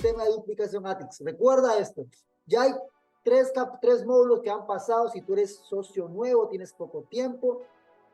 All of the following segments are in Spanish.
sistema de duplicación ATIX. Recuerda esto, ya hay tres módulos que han pasado. Si tú eres socio nuevo, tienes poco tiempo,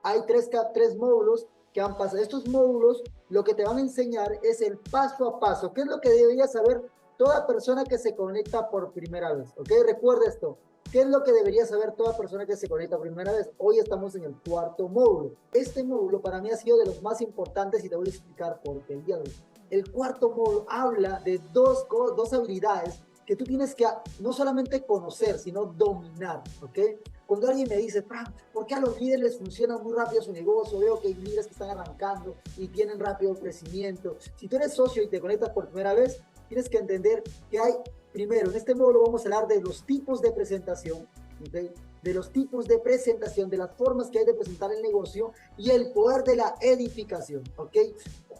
hay tres módulos que han pasado. Estos módulos lo que te van a enseñar es el paso a paso. ¿Qué es lo que debería saber toda persona que se conecta por primera vez? ¿Ok? Recuerda esto. ¿Qué es lo que debería saber toda persona que se conecta por primera vez? Hoy estamos en el cuarto módulo. Este módulo para mí ha sido de los más importantes y te voy a explicar por qué el día de hoy. El cuarto módulo habla de dos habilidades que tú tienes que no solamente conocer, sino dominar, ¿ok? Cuando alguien me dice, Frank, ¿por qué a los líderes les funciona muy rápido su negocio? Veo que hay líderes que están arrancando y tienen rápido crecimiento. Si tú eres socio y te conectas por primera vez, tienes que entender que hay, primero, en este módulo vamos a hablar de los tipos de presentación, ¿okay? De los tipos de presentación, de las formas que hay de presentar el negocio y el poder de la edificación, ¿ok?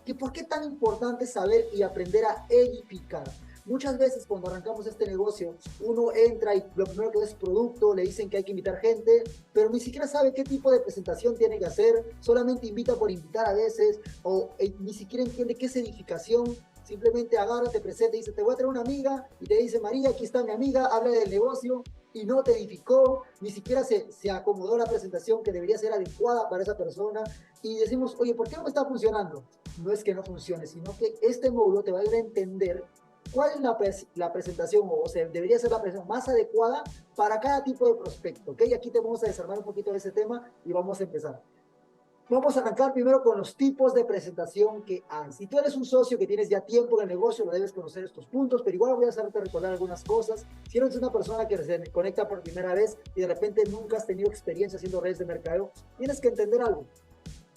¿Y por qué es tan importante saber y aprender a edificar? Muchas veces cuando arrancamos este negocio, uno entra y lo primero que ve es producto, le dicen que hay que invitar gente, pero ni siquiera sabe qué tipo de presentación tiene que hacer, solamente invita por invitar a veces, o ni siquiera entiende qué es edificación. Simplemente agarra, te presenta y dice, te voy a traer una amiga, y te dice, María, aquí está mi amiga, habla del negocio, y no te edificó, ni siquiera se acomodó la presentación que debería ser adecuada para esa persona, y decimos, oye, ¿por qué no me está funcionando? No es que no funcione, sino que este módulo te va a ayudar a entender cuál es la presentación, o sea, debería ser la presentación más adecuada para cada tipo de prospecto, ¿ok? Aquí te vamos a desarmar un poquito de ese tema y vamos a empezar. Vamos a arrancar primero con los tipos de presentación que hay. Si tú eres un socio que tienes ya tiempo en el negocio, lo debes conocer estos puntos, pero igual voy a hacerte recordar algunas cosas. Si eres una persona que se conecta por primera vez y de repente nunca has tenido experiencia haciendo redes de mercadeo, tienes que entender algo.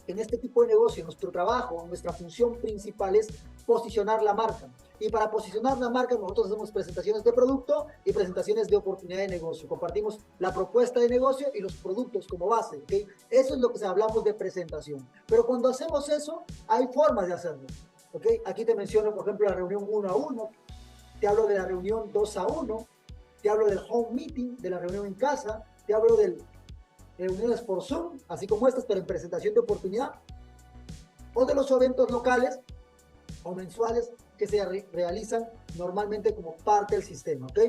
En este tipo de negocio, nuestro trabajo, nuestra función principal es posicionar la marca. Y para posicionar la marca, nosotros hacemos presentaciones de producto y presentaciones de oportunidad de negocio. Compartimos la propuesta de negocio y los productos como base, ¿ok? Eso es lo que hablamos de presentación. Pero cuando hacemos eso, hay formas de hacerlo, ¿ok? Aquí te menciono, por ejemplo, la reunión 1 a 1, te hablo de la reunión 2 a 1, te hablo del home meeting, de la reunión en casa, te hablo del reuniones por Zoom, así como estas, pero en presentación de oportunidad, o de los eventos locales o mensuales que se realizan normalmente como parte del sistema, ¿ok?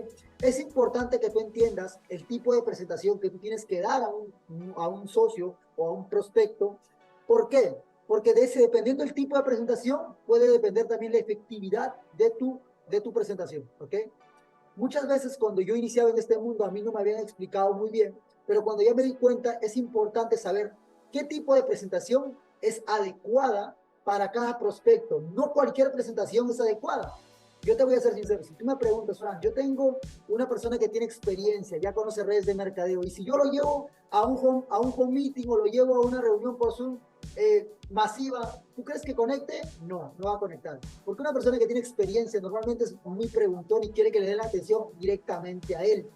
Es importante que tú entiendas el tipo de presentación que tú tienes que dar a un socio o a un prospecto. ¿Por qué? Porque dependiendo del tipo de presentación, puede depender también la efectividad de tu presentación, ¿ok? Muchas veces cuando yo iniciaba en este mundo, a mí no me habían explicado muy bien, pero cuando ya me di cuenta, es importante saber qué tipo de presentación es adecuada para cada prospecto. No cualquier presentación es adecuada. Yo te voy a ser sincero, si tú me preguntas, Fran, yo tengo una persona que tiene experiencia, ya conoce redes de mercadeo, y si yo lo llevo a un home meeting o lo llevo a una reunión por Zoom masiva, ¿tú crees que conecte? No, no va a conectar. Porque una persona que tiene experiencia normalmente es muy preguntón y quiere que le den la atención directamente a él.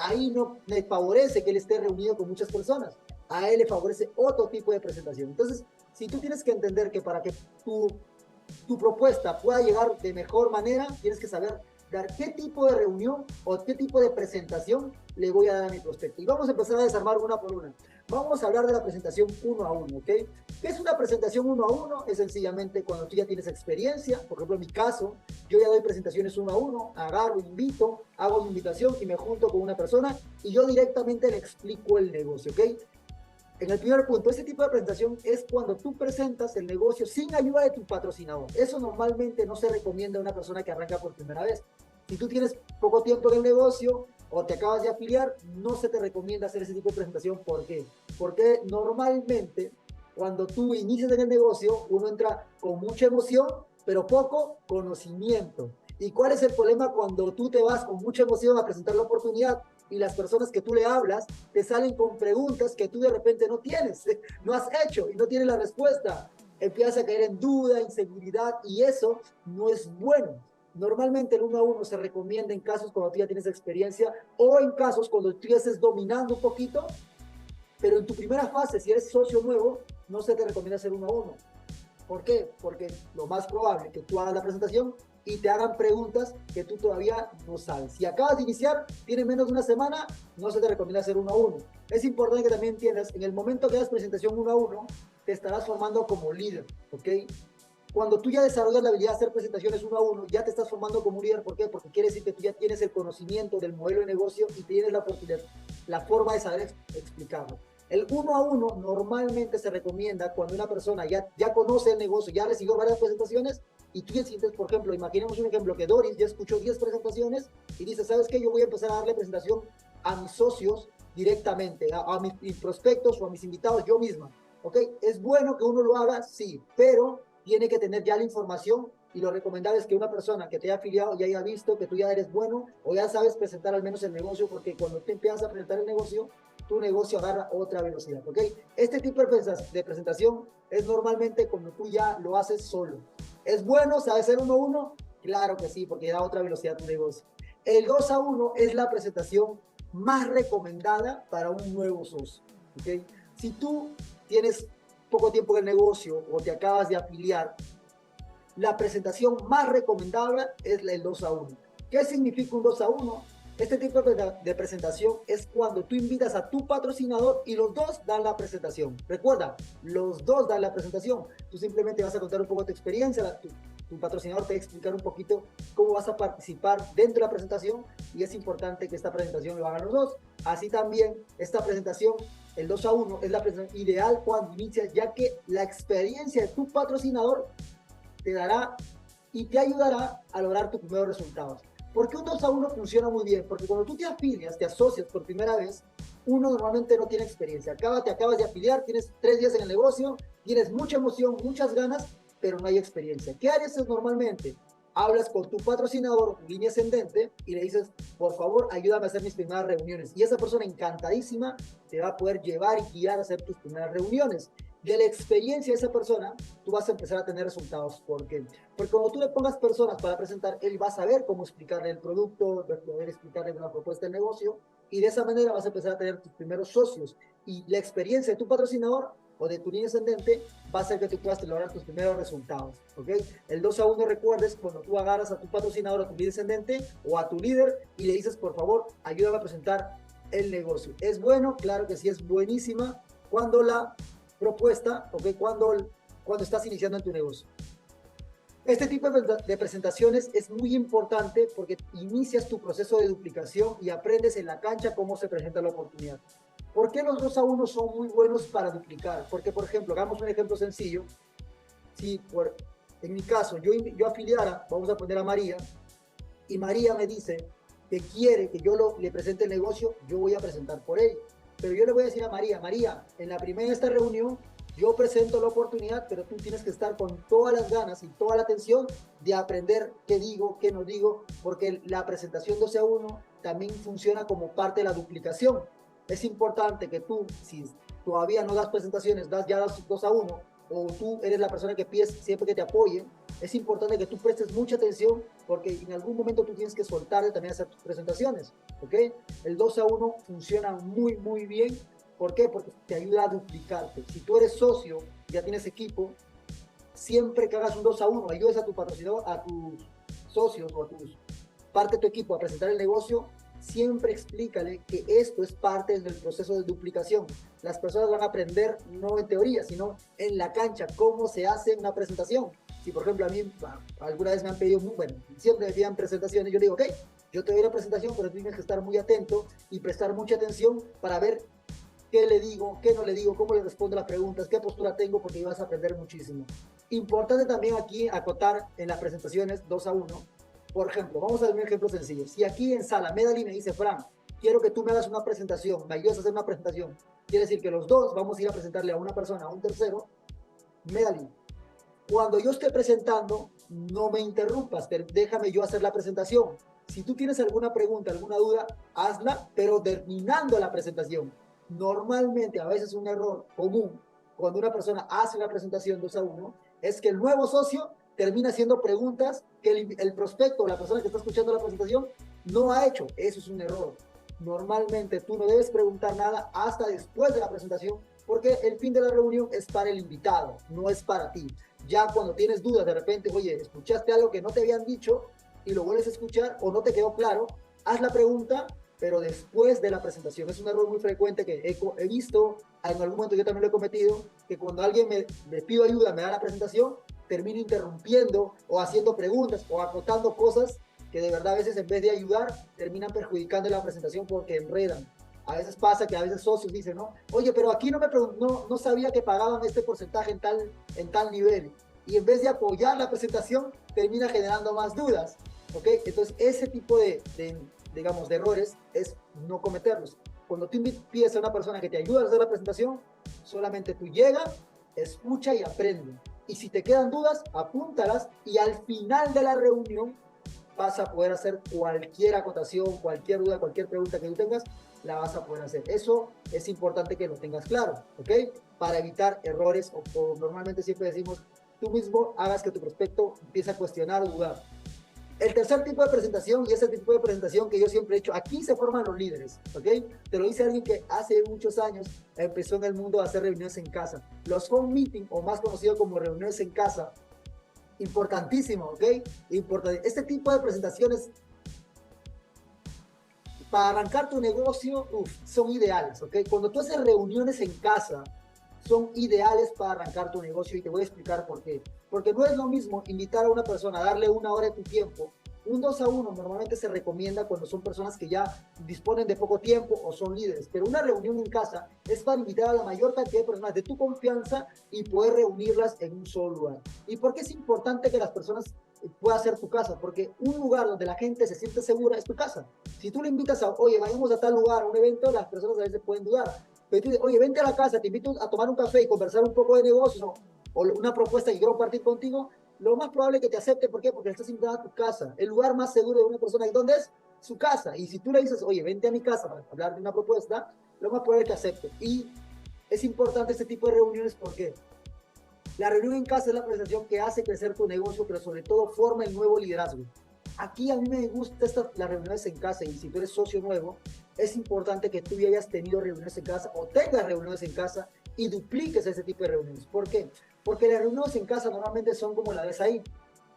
Ahí no le favorece que él esté reunido con muchas personas. A él le favorece otro tipo de presentación. Entonces, si tú tienes que entender que para que tu propuesta pueda llegar de mejor manera, tienes que saber dar qué tipo de reunión o qué tipo de presentación le voy a dar a mi prospecto. Y vamos a empezar a desarmar una por una. Vamos a hablar de la presentación 1 a 1, ¿ok? ¿Qué es una presentación 1 a 1? Es sencillamente cuando tú ya tienes experiencia. Por ejemplo, en mi caso, yo ya doy presentaciones 1 a 1, agarro, invito, hago una invitación y me junto con una persona y yo directamente le explico el negocio, ¿ok? En el primer punto, ese tipo de presentación es cuando tú presentas el negocio sin ayuda de tu patrocinador. Eso normalmente no se recomienda a una persona que arranca por primera vez. Si tú tienes poco tiempo en el negocio o te acabas de afiliar, no se te recomienda hacer ese tipo de presentación. ¿Por qué? Porque normalmente cuando tú inicias en el negocio, uno entra con mucha emoción, pero poco conocimiento. ¿Y cuál es el problema cuando tú te vas con mucha emoción a presentar la oportunidad y las personas que tú le hablas te salen con preguntas que tú de repente no tienes, no has hecho y no tienes la respuesta? Empiezas a caer en duda, inseguridad, y eso no es bueno. Normalmente el 1 a 1 se recomienda en casos cuando tú ya tienes experiencia o en casos cuando tú ya estés dominando un poquito, pero en tu primera fase, si eres socio nuevo, no se te recomienda hacer 1 a 1. ¿Por qué? Porque lo más probable es que tú hagas la presentación y te hagan preguntas que tú todavía no sabes. Si acabas de iniciar, tienes menos de una semana, no se te recomienda hacer 1 a 1. Es importante que también entiendas, en el momento que hagas presentación 1 a 1, te estarás formando como líder, ¿ok? Cuando tú ya desarrollas la habilidad de hacer presentaciones uno a uno, ya te estás formando como un líder. ¿Por qué? Porque quiere decir que tú ya tienes el conocimiento del modelo de negocio y tienes la oportunidad, la forma de saber explicarlo. El uno a uno normalmente se recomienda cuando una persona ya conoce el negocio, ya recibió varias presentaciones y tú ya sientes, por ejemplo, imaginemos un ejemplo que Doris ya escuchó 10 presentaciones y dice, ¿sabes qué? Yo voy a empezar a darle presentación a mis socios directamente, a mis prospectos o a mis invitados yo misma. ¿Ok? ¿Es bueno que uno lo haga? Sí, pero tiene que tener ya la información y lo recomendable es que una persona que te haya afiliado ya haya visto que tú ya eres bueno o ya sabes presentar al menos el negocio, porque cuando te empiezas a presentar el negocio, tu negocio agarra otra velocidad, ¿ok? Este tipo de presentación es normalmente cuando tú ya lo haces solo. ¿Es bueno saber ser uno a uno? Claro que sí, porque da otra velocidad a tu negocio. El 2 a 1 es la presentación más recomendada para un nuevo socio, ¿ok? Si tú tienes poco tiempo en el negocio o te acabas de afiliar, la presentación más recomendable es el 2 a 1. ¿Qué significa un 2 a 1? Este tipo de presentación es cuando tú invitas a tu patrocinador y los dos dan la presentación. Recuerda, los dos dan la presentación. Tú simplemente vas a contar un poco tu experiencia, tu patrocinador te va a explicar un poquito cómo vas a participar dentro de la presentación y es importante que esta presentación lo hagan los dos. Así también, esta presentación, el 2 a 1, es la presentación ideal cuando inicias, ya que la experiencia de tu patrocinador te dará y te ayudará a lograr tus primeros resultados. ¿Por qué un 2 a 1 funciona muy bien? Porque cuando tú te afilias, te asocias por primera vez, uno normalmente no tiene experiencia. Te acabas de afiliar, tienes 3 días en el negocio, tienes mucha emoción, muchas ganas, pero no hay experiencia. ¿Qué harías normalmente? Hablas con tu patrocinador, línea ascendente, y le dices, por favor, ayúdame a hacer mis primeras reuniones. Y esa persona encantadísima te va a poder llevar y guiar a hacer tus primeras reuniones. De la experiencia de esa persona, tú vas a empezar a tener resultados. ¿Por qué? Porque cuando tú le pongas personas para presentar, él va a saber cómo explicarle el producto, va a poder explicarle una propuesta de negocio, y de esa manera vas a empezar a tener tus primeros socios. Y la experiencia de tu patrocinador o de tu línea ascendente va a hacer que tú puedas lograr tus primeros resultados. ¿Ok? El 2 a 1, recuerdes, cuando tú agarras a tu patrocinador, a tu línea ascendente o a tu líder y le dices, por favor, ayúdame a presentar el negocio. ¿Es bueno? Claro que sí, es buenísima cuando la propuesta, ¿ok? Cuando estás iniciando en tu negocio. Este tipo de presentaciones es muy importante porque inicias tu proceso de duplicación y aprendes en la cancha cómo se presenta la oportunidad. ¿Por qué los 2 a 1 son muy buenos para duplicar? Porque, por ejemplo, hagamos un ejemplo sencillo. Si en mi caso yo afiliara, vamos a poner a María, y María me dice que quiere que yo le presente el negocio, yo voy a presentar por él. Pero yo le voy a decir a María, María, en la primera de esta reunión yo presento la oportunidad, pero tú tienes que estar con todas las ganas y toda la atención de aprender qué digo, qué no digo, porque la presentación 12 a 1 también funciona como parte de la duplicación. Es importante que tú, si todavía no das presentaciones, das ya 2 a 1, o tú eres la persona que pides siempre que te apoyen, es importante que tú prestes mucha atención porque en algún momento tú tienes que soltar de también hacer tus presentaciones, ¿ok? El 2 a 1 funciona muy, muy bien. ¿Por qué? Porque te ayuda a duplicarte. Si tú eres socio, ya tienes equipo, siempre que hagas un 2 a 1, ayudes a tu patrocinador, a tus socios o a tus parte de tu equipo a presentar el negocio, siempre explícale que esto es parte del proceso de duplicación. Las personas van a aprender no en teoría, sino en la cancha, cómo se hace una presentación. Si, por ejemplo, a mí alguna vez me han pedido, bueno, siempre me piden presentaciones, yo digo, ok, yo te doy la presentación, pero tú tienes que estar muy atento y prestar mucha atención para ver qué le digo, qué no le digo, cómo le respondo las preguntas, qué postura tengo, porque vas a aprender muchísimo. Importante también aquí acotar en las presentaciones 2 a 1. Por ejemplo, vamos a ver un ejemplo sencillo. Si aquí en sala Medali me dice, Fran, quiero que tú me hagas una presentación, me ayudes a hacer una presentación, quiere decir que los dos vamos a ir a presentarle a una persona, a un tercero, Medali. Cuando yo esté presentando, no me interrumpas, pero déjame yo hacer la presentación. Si tú tienes alguna pregunta, alguna duda, hazla, pero terminando la presentación. Normalmente, a veces un error común cuando una persona hace una presentación 2 a 1 es que el nuevo socio termina haciendo preguntas que el prospecto o la persona que está escuchando la presentación no ha hecho. Eso es un error. Normalmente tú no debes preguntar nada hasta después de la presentación porque el fin de la reunión es para el invitado, no es para ti. Ya cuando tienes dudas, de repente, oye, escuchaste algo que no te habían dicho y lo vuelves a escuchar o no te quedó claro, haz la pregunta, pero después de la presentación. Es un error muy frecuente que he visto, en algún momento yo también lo he cometido, que cuando alguien me pido ayuda, me da la presentación, termino interrumpiendo o haciendo preguntas o acotando cosas que de verdad a veces en vez de ayudar terminan perjudicando la presentación porque enredan. A veces pasa que a veces socios dicen, ¿no? Oye, pero aquí no sabía que pagaban este porcentaje en tal nivel. Y en vez de apoyar la presentación, termina generando más dudas. ¿Ok? Entonces, ese tipo digamos, de errores es no cometerlos. Cuando tú pides a una persona que te ayude a hacer la presentación, solamente tú llegas, escucha y aprende. Y si te quedan dudas, apúntalas y al final de la reunión vas a poder hacer cualquier acotación, cualquier duda, cualquier pregunta que tú tengas, la vas a poder hacer. Eso es importante que lo tengas claro, ¿ok? Para evitar errores o normalmente siempre decimos, tú mismo hagas que tu prospecto empiece a cuestionar o dudar. El tercer tipo de presentación, y ese tipo de presentación que yo siempre he hecho, aquí se forman los líderes, ¿ok? Te lo dice alguien que hace muchos años empezó en el mundo a hacer reuniones en casa. Los home meeting, o más conocido como reuniones en casa, importantísimo, ¿ok? Importante. Este tipo de presentaciones para arrancar tu negocio, son ideales, ¿ok? Cuando tú haces reuniones en casa, son ideales para arrancar tu negocio y te voy a explicar por qué. Porque no es lo mismo invitar a una persona a darle 1 hora de tu tiempo. Un 2 a 1 normalmente se recomienda cuando son personas que ya disponen de poco tiempo o son líderes, pero una reunión en casa es para invitar a la mayor cantidad de personas de tu confianza y poder reunirlas en un solo lugar. ¿Y por qué es importante que las personas puedan ser tu casa? Porque un lugar donde la gente se siente segura es tu casa. Si tú le invitas a, oye, vayamos a tal lugar, a un evento, las personas a veces pueden dudar. Pero tú dices, oye, vente a la casa, te invito a tomar un café y conversar un poco de negocios o una propuesta que quiero compartir contigo, lo más probable es que te acepte. ¿Por qué? Porque estás invitado a tu casa. El lugar más seguro de una persona, ¿y dónde es? Su casa. Y si tú le dices, oye, vente a mi casa para hablar de una propuesta, lo más probable es que acepte. Y es importante este tipo de reuniones porque la reunión en casa es la presentación que hace crecer tu negocio, pero sobre todo forma el nuevo liderazgo. Aquí a mí me gusta las reuniones en casa, y si tú eres socio nuevo, es importante que tú ya hayas tenido reuniones en casa o tengas reuniones en casa y dupliques ese tipo de reuniones. ¿Por qué? Porque las reuniones en casa normalmente son como la ves ahí.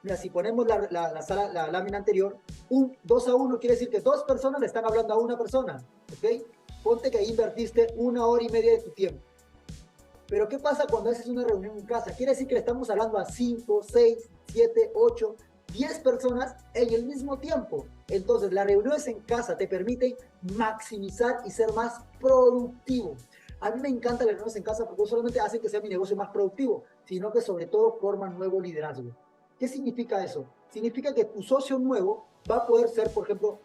Mira, si ponemos la lámina anterior, un 2 a 1 quiere decir que 2 personas le están hablando a una persona, ¿ok? Ponte que ahí invertiste 1 hora y media de tu tiempo. Pero ¿qué pasa cuando haces una reunión en casa? Quiere decir que le estamos hablando a 5, 6, 7, 8, 10 personas en el mismo tiempo. Entonces, las reuniones en casa te permiten maximizar y ser más productivo. A mí me encantan las reuniones en casa porque no solamente hacen que sea mi negocio más productivo, sino que sobre todo forman nuevo liderazgo. ¿Qué significa eso? Significa que tu socio nuevo va a poder ser, por ejemplo,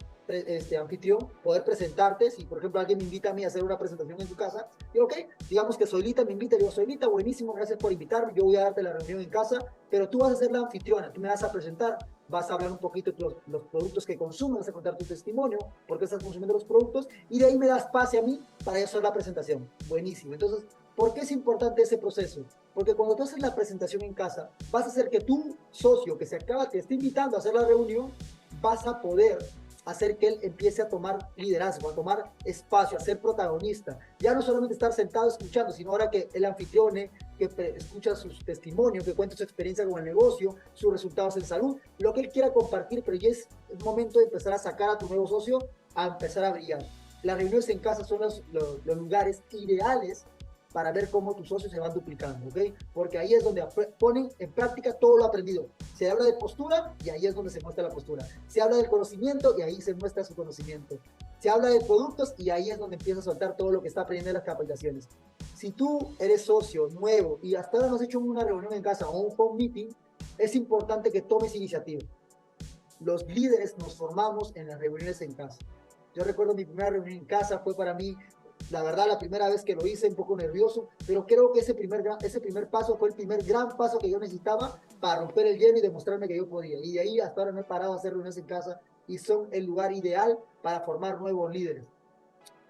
anfitrión, poder presentarte. Si, por ejemplo, alguien me invita a mí a hacer una presentación en tu casa, digo, ok, digamos que Soylita me invita, digo, Soylita, buenísimo, gracias por invitarme, yo voy a darte la reunión en casa, pero tú vas a ser la anfitriona, tú me vas a presentar, vas a hablar un poquito de los productos que consumes, vas a contar tu testimonio, por qué estás consumiendo los productos, y de ahí me das pase a mí para hacer la presentación. Buenísimo. Entonces, ¿por qué es importante ese proceso? Porque cuando tú haces la presentación en casa, vas a hacer que tu socio que te esté invitando a hacer la reunión, vas a poder hacer que él empiece a tomar liderazgo, a tomar espacio, a ser protagonista. Ya no solamente estar sentado escuchando, sino ahora que el anfitrione, que escucha sus testimonios, que cuenta su experiencia con el negocio, sus resultados en salud, lo que él quiera compartir, pero ya es el momento de empezar a sacar a tu nuevo socio a empezar a brillar. Las reuniones en casa son los lugares ideales para ver cómo tus socios se van duplicando, ¿ok? Porque ahí es donde ponen en práctica todo lo aprendido. Se habla de postura y ahí es donde se muestra la postura. Se habla del conocimiento y ahí se muestra su conocimiento. Se habla de productos y ahí es donde empieza a soltar todo lo que está aprendiendo en las capacitaciones. Si tú eres socio nuevo y hasta ahora no has hecho una reunión en casa o un home meeting, es importante que tomes iniciativa. Los líderes nos formamos en las reuniones en casa. Yo recuerdo mi primera reunión en casa, fue para mí, la verdad, la primera vez que lo hice, un poco nervioso, pero creo que ese primer paso fue el primer gran paso que yo necesitaba para romper el hielo y demostrarme que yo podía. Y de ahí hasta ahora no he parado a hacer reuniones en casa y son el lugar ideal para formar nuevos líderes.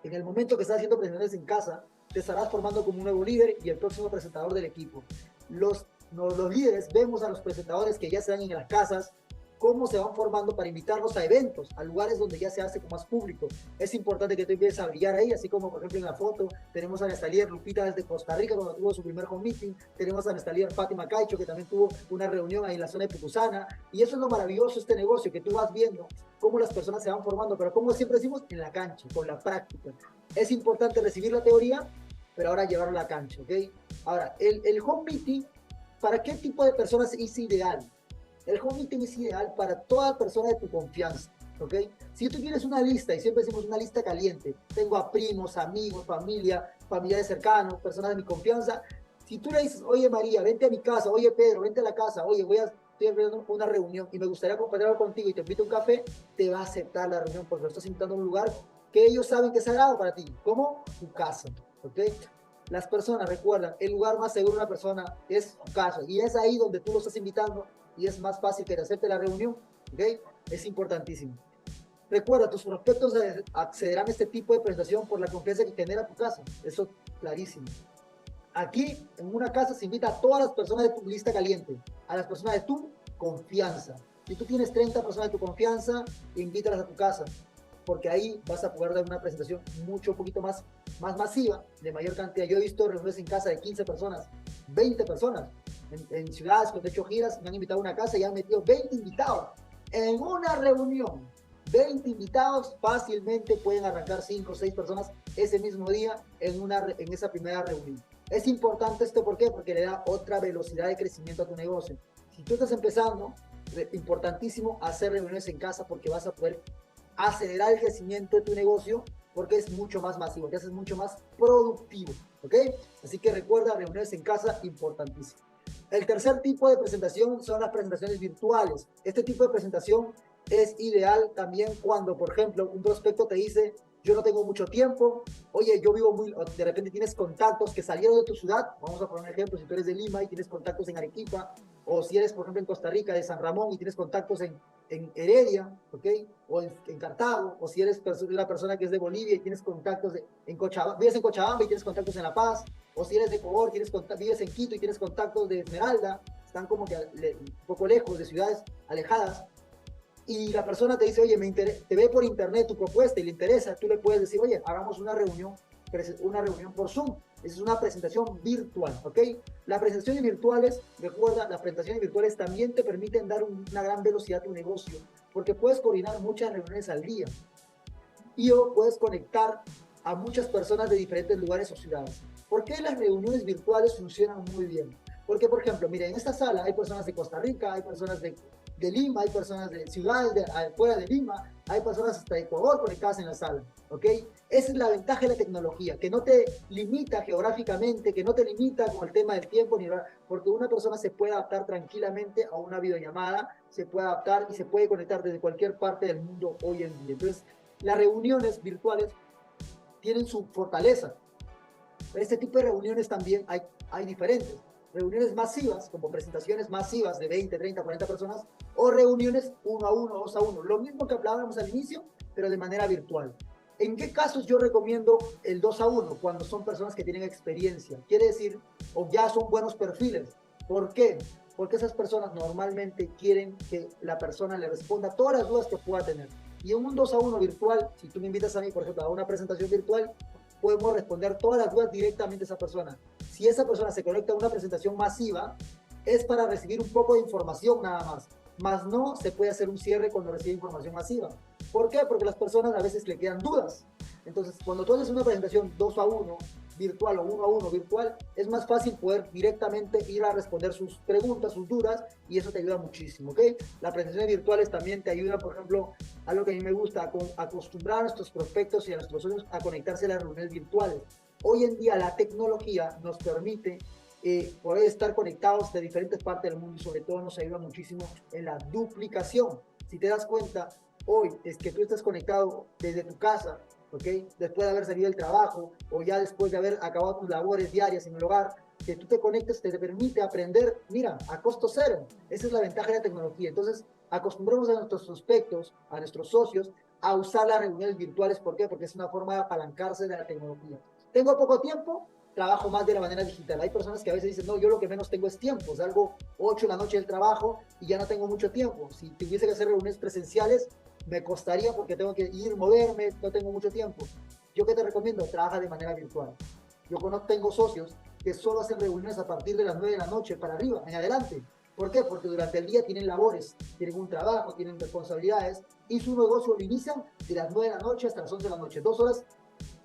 En el momento que estás haciendo presentaciones en casa, te estarás formando como un nuevo líder y el próximo presentador del equipo. Los líderes vemos a los presentadores que ya se dan en las casas, cómo se van formando para invitarlos a eventos, a lugares donde ya se hace con más público. Es importante que tú empieces a brillar ahí, así como por ejemplo en la foto tenemos a Nestalier Lupita desde Costa Rica cuando tuvo su primer home meeting, tenemos a Nestalier Fátima Caicho que también tuvo una reunión ahí en la zona de Pucusana, y eso es lo maravilloso de este negocio, que tú vas viendo cómo las personas se van formando, pero como siempre decimos, en la cancha, con la práctica. Es importante recibir la teoría, pero ahora llevarlo a la cancha, ¿ok? Ahora, el home meeting ¿Para qué tipo de personas es ideal? El home meeting es ideal para toda persona de tu confianza, ¿ok? Si tú tienes una lista, y siempre decimos una lista caliente, tengo a primos, amigos, familia, familiares cercanos, personas de mi confianza, si tú le dices, oye María, vente a mi casa, oye Pedro, vente a la casa, oye, estoy haciendo una reunión y me gustaría compartir contigo y te invito a un café, te va a aceptar la reunión porque lo estás invitando a un lugar que ellos saben que es sagrado para ti, como tu casa, ¿ok? Las personas recuerdan, el lugar más seguro de una persona es su casa y es ahí donde tú lo estás invitando y es más fácil que te acepte la reunión, ¿ok? Es importantísimo. Recuerda, tus prospectos accederán a este tipo de presentación por la confianza que genera tu casa, eso es clarísimo. Aquí, en una casa, se invita a todas las personas de tu lista caliente, a las personas de tu confianza. Si tú tienes 30 personas de tu confianza, invítalas a tu casa, porque ahí vas a poder dar una presentación mucho, un poquito más masiva, de mayor cantidad. Yo he visto reuniones en casa de 15 personas, 20 personas, en ciudades cuando he hecho giras, me han invitado a una casa y han metido 20 invitados en una reunión. 20 invitados fácilmente pueden arrancar 5 o 6 personas ese mismo día en esa primera reunión. Es importante esto, ¿por qué? Porque le da otra velocidad de crecimiento a tu negocio. Si tú estás empezando, importantísimo hacer reuniones en casa porque vas a poder acelerar el crecimiento de tu negocio porque es mucho más masivo, te haces mucho más productivo, ¿ok? Así que recuerda, reuniones en casa, importantísimo. El tercer tipo de presentación son las presentaciones virtuales. Este tipo de presentación es ideal también cuando, por ejemplo, un prospecto te dice, yo no tengo mucho tiempo, oye, yo vivo muy, de repente tienes contactos que salieron de tu ciudad, vamos a poner un ejemplo, si tú eres de Lima y tienes contactos en Arequipa, o si eres, por ejemplo, en Costa Rica, de San Ramón, y tienes contactos en Heredia, ¿ok? O en Cartago, o si eres una persona que es de Bolivia y tienes contactos en Cochabamba, vives en Cochabamba y tienes contactos en La Paz, o si eres de Ecuador, vives en Quito y tienes contactos de Esmeralda, están como que un poco lejos, de ciudades alejadas, y la persona te dice, oye, te ve por internet tu propuesta y le interesa, tú le puedes decir, oye, hagamos una reunión por Zoom. Esa es una presentación virtual, ¿ok? Las presentaciones virtuales, recuerda, las presentaciones virtuales también te permiten dar una gran velocidad a tu negocio, porque puedes coordinar muchas reuniones al día y o puedes conectar a muchas personas de diferentes lugares o ciudades. ¿Por qué las reuniones virtuales funcionan muy bien? Porque, por ejemplo, mire, en esta sala hay personas de Costa Rica, hay personas de Lima, hay personas de ciudades fuera de Lima, hay personas hasta de Ecuador conectadas en la sala, ¿ok? Esa es la ventaja de la tecnología, que no te limita geográficamente, que no te limita con el tema del tiempo, porque una persona se puede adaptar tranquilamente a una videollamada, se puede adaptar y se puede conectar desde cualquier parte del mundo hoy en día. Entonces, las reuniones virtuales tienen su fortaleza. Este tipo de reuniones también hay diferentes. Reuniones masivas, como presentaciones masivas de 20, 30, 40 personas, o reuniones 1 a 1, 2 a 1. Lo mismo que hablábamos al inicio, pero de manera virtual. ¿En qué casos yo recomiendo el 2 a 1? Cuando son personas que tienen experiencia. Quiere decir, o ya son buenos perfiles. ¿Por qué? Porque esas personas normalmente quieren que la persona le responda todas las dudas que pueda tener. Y en un 2 a 1 virtual, si tú me invitas a mí, por ejemplo, a una presentación virtual, podemos responder todas las dudas directamente a esa persona. Si esa persona se conecta a una presentación masiva, es para recibir un poco de información nada más no se puede hacer un cierre cuando recibe información masiva. ¿Por qué? Porque las personas a veces le quedan dudas. Entonces, cuando tú haces una presentación 2 a 1 virtual o 1 a 1 virtual, es más fácil poder directamente ir a responder sus preguntas, sus dudas, y eso te ayuda muchísimo, ¿ok? Las presentaciones virtuales también te ayudan, por ejemplo, algo que a mí me gusta, acostumbrar a nuestros prospectos y a nuestros socios a conectarse a las reuniones virtuales. Hoy en día la tecnología nos permite poder estar conectados de diferentes partes del mundo y sobre todo nos ayuda muchísimo en la duplicación. Si te das cuenta, hoy es que tú estás conectado desde tu casa, ¿ok? Después de haber salido del trabajo o ya después de haber acabado tus labores diarias en el hogar, que tú te conectes te permite aprender, mira, a costo cero. Esa es la ventaja de la tecnología. Entonces, acostumbremos a nuestros prospectos, a nuestros socios, a usar las reuniones virtuales. ¿Por qué? Porque es una forma de apalancarse de la tecnología. Tengo poco tiempo, trabajo más de la manera digital. Hay personas que a veces dicen, no, yo lo que menos tengo es tiempo, salgo 8 de la noche del trabajo y ya no tengo mucho tiempo. Si tuviese que hacer reuniones presenciales, me costaría porque tengo que ir, moverme, no tengo mucho tiempo. ¿Yo qué te recomiendo? Trabaja de manera virtual. Yo tengo socios que solo hacen reuniones a partir de las 9 de la noche para arriba, en adelante. ¿Por qué? Porque durante el día tienen labores, tienen un trabajo, tienen responsabilidades y su negocio lo inician de las 9 de la noche hasta las 11 de la noche. 2 horas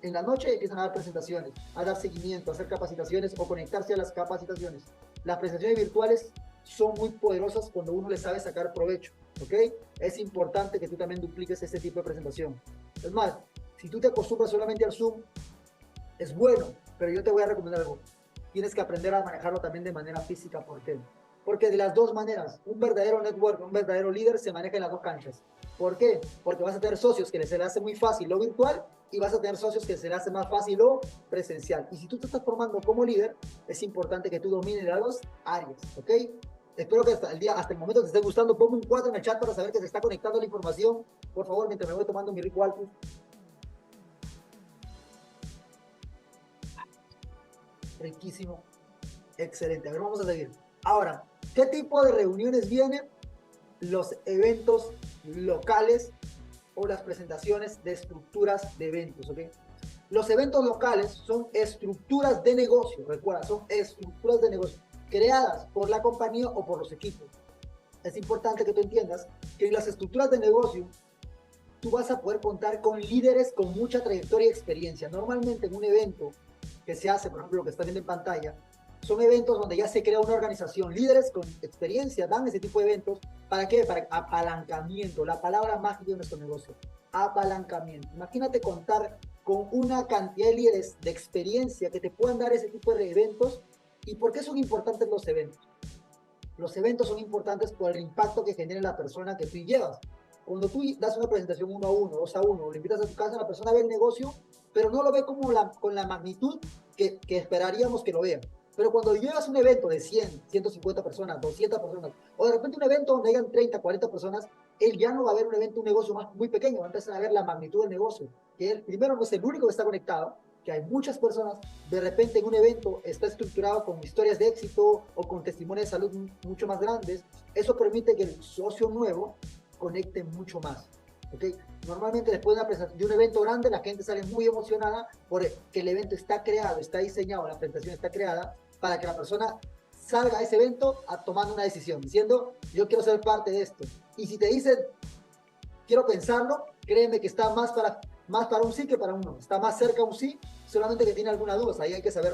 en la noche empiezan a dar presentaciones, a dar seguimiento, a hacer capacitaciones o conectarse a las capacitaciones. las presentaciones virtuales son muy poderosas cuando uno le sabe sacar provecho, ¿ok? Es importante que tú también dupliques este tipo de presentación. Es más, si tú te acostumbras solamente al Zoom, es bueno, pero yo te voy a recomendar algo. Tienes que aprender a manejarlo también de manera física. ¿Por qué? Porque de las dos maneras, un verdadero network, un verdadero líder se maneja en las dos canchas. ¿Por qué? Porque vas a tener socios que se les hace muy fácil lo virtual y vas a tener socios que se les hace más fácil lo presencial. Y si tú te estás formando como líder, es importante que tú domines las dos áreas, ¿ok? Espero que hasta el momento te esté gustando. Pongo un 4 en el chat para saber que se está conectando la información. Por favor, mientras me voy tomando mi rico Alpus. Riquísimo. Excelente. A ver, vamos a seguir. Ahora, ¿qué tipo de reuniones vienen? Los eventos locales o las presentaciones de estructuras de eventos, ¿ok? Los eventos locales son estructuras de negocio, recuerda, son estructuras de negocio creadas por la compañía o por los equipos. Es importante que tú entiendas que en las estructuras de negocio tú vas a poder contar con líderes con mucha trayectoria y experiencia. Normalmente en un evento que se hace, por ejemplo, lo que están viendo en pantalla, son eventos donde ya se crea una organización, líderes con experiencia dan ese tipo de eventos. ¿Para qué? Para apalancamiento, la palabra mágica de nuestro negocio, apalancamiento. Imagínate contar con una cantidad de líderes de experiencia que te puedan dar ese tipo de eventos. ¿Y por qué son importantes los eventos? Los eventos son importantes por el impacto que genera la persona que tú llevas. Cuando tú das una presentación 1 a 1, 2 a 1, le invitas a tu casa, la persona ve el negocio, pero no lo ve como con la magnitud que esperaríamos que lo vea. Pero cuando llevas un evento de 100, 150 personas, 200 personas, o de repente un evento donde hayan 30, 40 personas, él ya no va a ver un evento, un negocio muy pequeño, va a empezar a ver la magnitud del negocio. Que él, primero, no es el único que está conectado, que hay muchas personas, de repente en un evento está estructurado con historias de éxito o con testimonios de salud mucho más grandes. Eso permite que el socio nuevo conecte mucho más. ¿Okay? Normalmente después de un evento grande la gente sale muy emocionada porque el evento está creado, está diseñado, la presentación está creada para que la persona salga a ese evento tomando una decisión, diciendo yo quiero ser parte de esto. Y si te dicen quiero pensarlo, créeme que está más para un sí que para un no. Está más cerca un sí, solamente que tiene alguna duda. Ahí hay que saber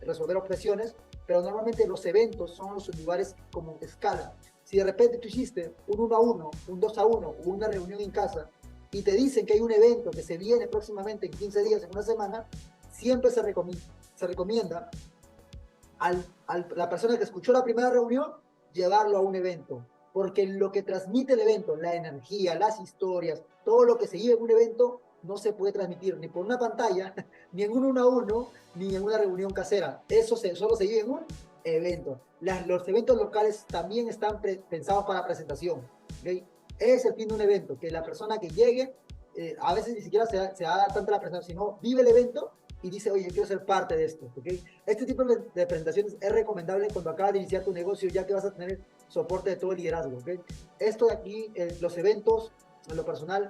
resolver objeciones, pero normalmente los eventos son los lugares como escala. Si de repente tú hiciste un 1 a 1, un 2 a 1 o una reunión en casa y te dicen que hay un evento que se viene próximamente en 15 días, en una semana, siempre se recomienda la persona que escuchó la primera reunión llevarlo a un evento, porque lo que transmite el evento, la energía, las historias, todo lo que se vive en un evento no se puede transmitir ni por una pantalla, ni en un 1 a 1, ni en una reunión casera. Eso solo se vive en un evento. Los eventos locales también están pensados para presentación. ¿Okay? Es el fin de un evento, que la persona que llegue, a veces ni siquiera se da tanto la presentación, sino vive el evento y dice, oye, quiero ser parte de esto. ¿Okay? Este tipo de presentaciones es recomendable cuando acabas de iniciar tu negocio, ya que vas a tener soporte de todo el liderazgo. ¿Okay? Esto de aquí, los eventos, en lo personal,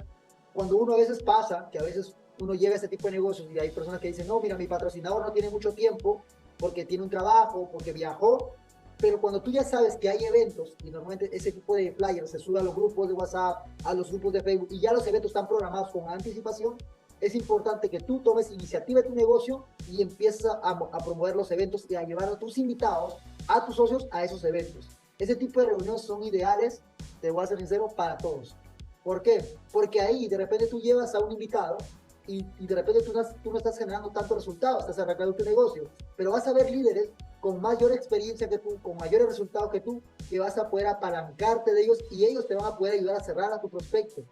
cuando uno a veces pasa, que a veces uno llega a este tipo de negocios y hay personas que dicen, no, mira, mi patrocinador no tiene mucho tiempo porque tiene un trabajo, porque viajó, pero cuando tú ya sabes que hay eventos, y normalmente ese tipo de flyers se sube a los grupos de WhatsApp, a los grupos de Facebook, y ya los eventos están programados con anticipación, es importante que tú tomes iniciativa de tu negocio y empieces a promover los eventos y a llevar a tus invitados, a tus socios, a esos eventos. Ese tipo de reuniones son ideales, te voy a ser sincero, para todos. ¿Por qué? Porque ahí de repente tú llevas a un invitado y de repente tú no estás generando tantos resultados, estás arrancando tu negocio, pero vas a ver líderes con mayor experiencia que tú, con mayores resultados que tú, que vas a poder apalancarte de ellos y ellos te van a poder ayudar a cerrar a tu prospecto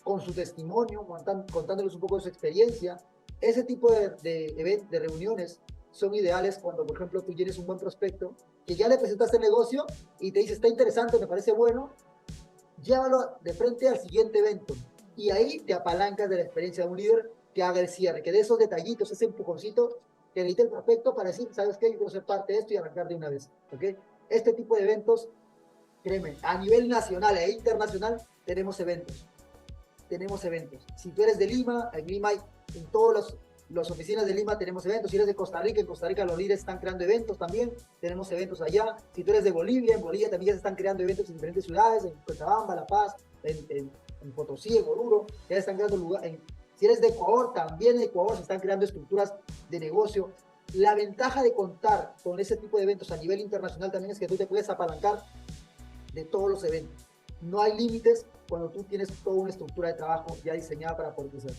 con su testimonio, contándoles un poco de su experiencia. Ese tipo de reuniones son ideales cuando, por ejemplo, tú tienes un buen prospecto que ya le presentaste el negocio y te dice, está interesante, me parece bueno, llévalo de frente al siguiente evento. Y ahí te apalancas de la experiencia de un líder que haga el cierre, que de esos detallitos, ese empujoncito, que necesite el prospecto para decir, ¿sabes qué? Yo quiero ser parte de esto y arrancar de una vez. ¿Okay? Este tipo de eventos, créeme, a nivel nacional e internacional, tenemos eventos. Tenemos eventos. Si tú eres de Lima, en Lima hay, en todas las oficinas de Lima tenemos eventos. Si eres de Costa Rica, en Costa Rica los líderes están creando eventos también. Tenemos eventos allá. Si tú eres de Bolivia, en Bolivia también ya se están creando eventos en diferentes ciudades, en Cochabamba, La Paz, en Potosí, en Oruro, ya están creando lugares. Si eres de Ecuador, también en Ecuador se están creando estructuras de negocio. La ventaja de contar con ese tipo de eventos a nivel internacional también es que tú te puedes apalancar de todos los eventos. No hay límites cuando tú tienes toda una estructura de trabajo ya diseñada para poder crecer.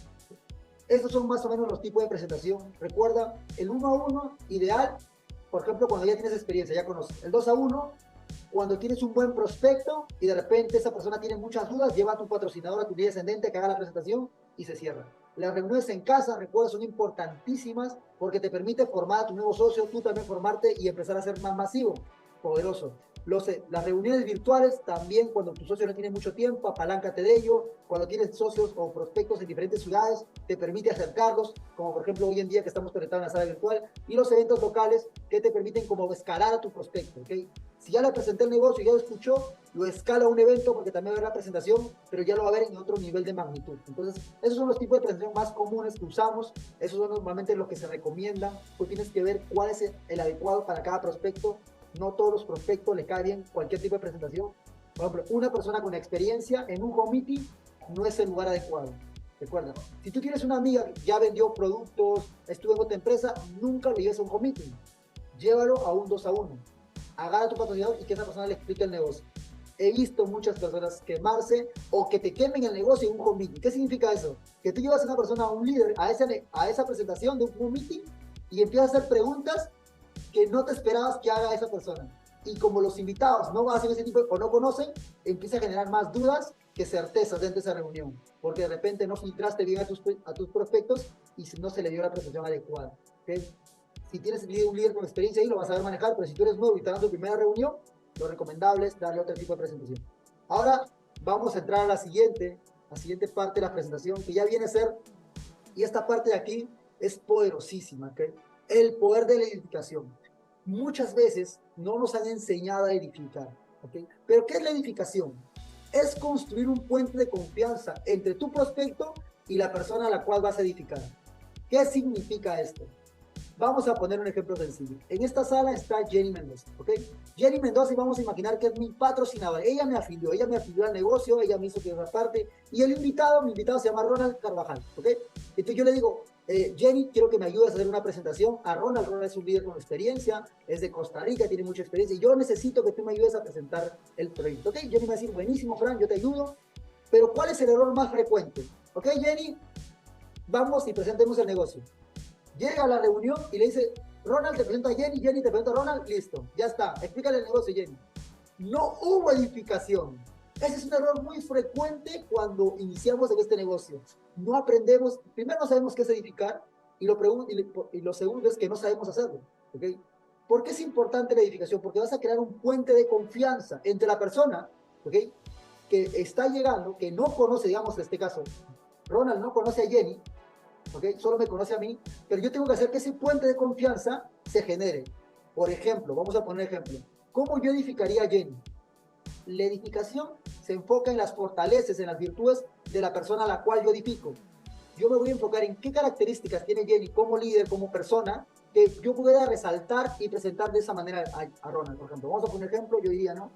Estos son más o menos los tipos de presentación. Recuerda, el 1-a-1 ideal, por ejemplo, cuando ya tienes experiencia, ya conoces. El 2-a-1, cuando tienes un buen prospecto y de repente esa persona tiene muchas dudas, lleva a tu patrocinador, a tu líder ascendente que haga la presentación y se cierra. Las reuniones en casa, recuerda, son importantísimas porque te permite formar a tu nuevo socio, tú también formarte y empezar a ser más masivo, poderoso. Las reuniones virtuales también, cuando tu socio no tiene mucho tiempo, apaláncate de ello. Cuando tienes socios o prospectos en diferentes ciudades, te permite acercarlos, como por ejemplo hoy en día que estamos conectados en la sala virtual, y los eventos locales que te permiten como escalar a tu prospecto, ¿ok? Si ya le presenté el negocio y ya lo escuchó, lo escala a un evento porque también va a ver la presentación, pero ya lo va a ver en otro nivel de magnitud. Entonces, esos son los tipos de presentación más comunes que usamos, esos son normalmente los que se recomiendan. Tú tienes que ver cuál es el adecuado para cada prospecto. No todos los prospectos le cae bien cualquier tipo de presentación. Por ejemplo, una persona con experiencia en un home meeting no es el lugar adecuado. Recuerda, si tú tienes una amiga que ya vendió productos, estuvo en otra empresa, nunca lo lleves a un home meeting. Llévalo a un 2-a-1. Agarra a tu patrocinador y que esa persona le explique el negocio. He visto muchas personas quemarse o que te quemen el negocio en un home meeting. ¿Qué significa eso? Que tú llevas a una persona, a un líder, a esa presentación de un home meeting y empiezas a hacer preguntas que no te esperabas que haga esa persona. Y como los invitados no hacen ese tipo o no conocen, empieza a generar más dudas que certezas dentro de esa reunión. Porque de repente no filtraste bien a tus prospectos y no se le dio la presentación adecuada. ¿Okay? Si tienes un líder con experiencia ahí, lo vas a saber manejar, pero si tú eres nuevo y estás dando tu primera reunión, lo recomendable es darle otro tipo de presentación. Ahora vamos a entrar a la siguiente parte de la presentación, que ya viene a ser, y esta parte de aquí es poderosísima, ¿okay? El poder de la edificación. Muchas veces no nos han enseñado a edificar, ¿okay? Pero ¿qué es la edificación? Es construir un puente de confianza entre tu prospecto y la persona a la cual vas a edificar. ¿Qué significa esto? Vamos a poner un ejemplo sencillo. En esta sala está Jenny Mendoza, ¿ok? Jenny Mendoza, y vamos a imaginar que es mi patrocinadora. Ella me afilió al negocio, ella me hizo que una parte, y mi invitado se llama Ronald Carvajal, ¿ok? Entonces yo le digo, Jenny, quiero que me ayudes a hacer una presentación a Ronald. Ronald es un líder con experiencia, es de Costa Rica, tiene mucha experiencia, y yo necesito que tú me ayudes a presentar el proyecto, ¿ok? Jenny me va a decir, buenísimo, Fran, yo te ayudo, pero ¿cuál es el error más frecuente? ¿Ok, Jenny? Vamos y presentemos el negocio. Llega a la reunión y le dice, Ronald te presenta a Jenny, Jenny te presenta a Ronald, listo, ya está, explícale el negocio, Jenny. No hubo edificación. Ese es un error muy frecuente cuando iniciamos en este negocio. No aprendemos, primero no sabemos qué es edificar, y lo segundo es que no sabemos hacerlo, ¿ok? ¿Por qué es importante la edificación? Porque vas a crear un puente de confianza entre la persona, ¿ok?, que está llegando, que no conoce, digamos en este caso, Ronald no conoce a Jenny, ¿okay? Solo me conoce a mí, pero yo tengo que hacer que ese puente de confianza se genere. Por ejemplo, vamos a poner ejemplo. ¿Cómo yo edificaría a Jenny? La edificación se enfoca en las fortalezas, en las virtudes de la persona a la cual yo edifico. Yo me voy a enfocar en qué características tiene Jenny como líder, como persona, que yo pueda resaltar y presentar de esa manera a Ronald, por ejemplo. Vamos a poner ejemplo, yo diría, ¿no?